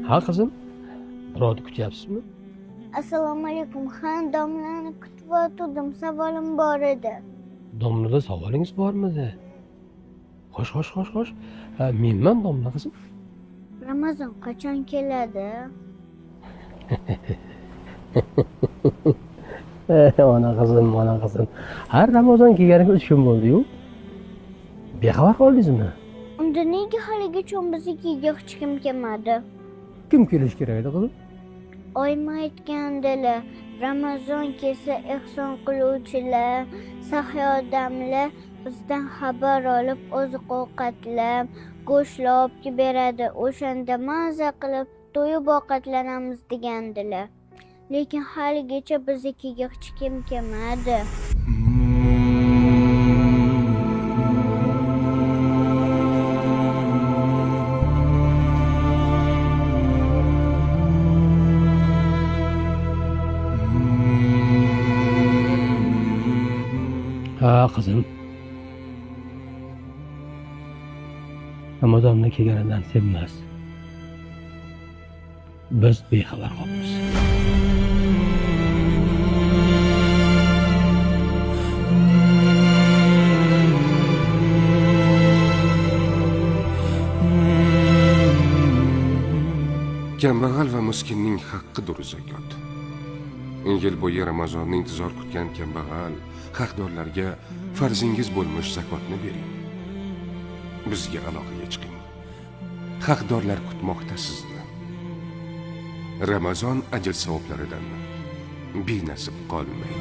Ha qizim, birovni kutyapsizmi? Assalomu alaykum. Ha, domlani kutib o'tirdim. Savolim bor edi. Domlada savolingiz bormidi? Xo'sh. Menman domla qizim. Ramazon qachon keladi? Ona qizim. Har Ramazon kelganiga 3 kun bo'ldi-yu. Bexabar qoldingizmi? Unda nega haligacha biznikiga hech kim kelmadi? Kim kelish kerak edi qizim? Oyim aytgandilar, Ramazon kelsa ehson qiluvchilar, saxiy odamlar bizdan xabar olib oziq-ovqatlar, go'shtlar olib beradi. O'shanda maza qilib to'yib ovqatlanamiz degandilar. Lekin haligacha biznikiga hech kim kelmadi. Ha qizim. Ramazonda kelganidan sevmas. Biz bexabar qolamiz. Kambag'al va miskinning haqqidir zakot. Yil bo'yi Ramazonni intizor kutgan kambag'al haqdorlarga farzingiz bo'lmish zakotni bering. Bizga aloqaga chiqing. Haqdorlar kutmoqda sizni. Ramazon ajr savoblaridan benasib qolmang.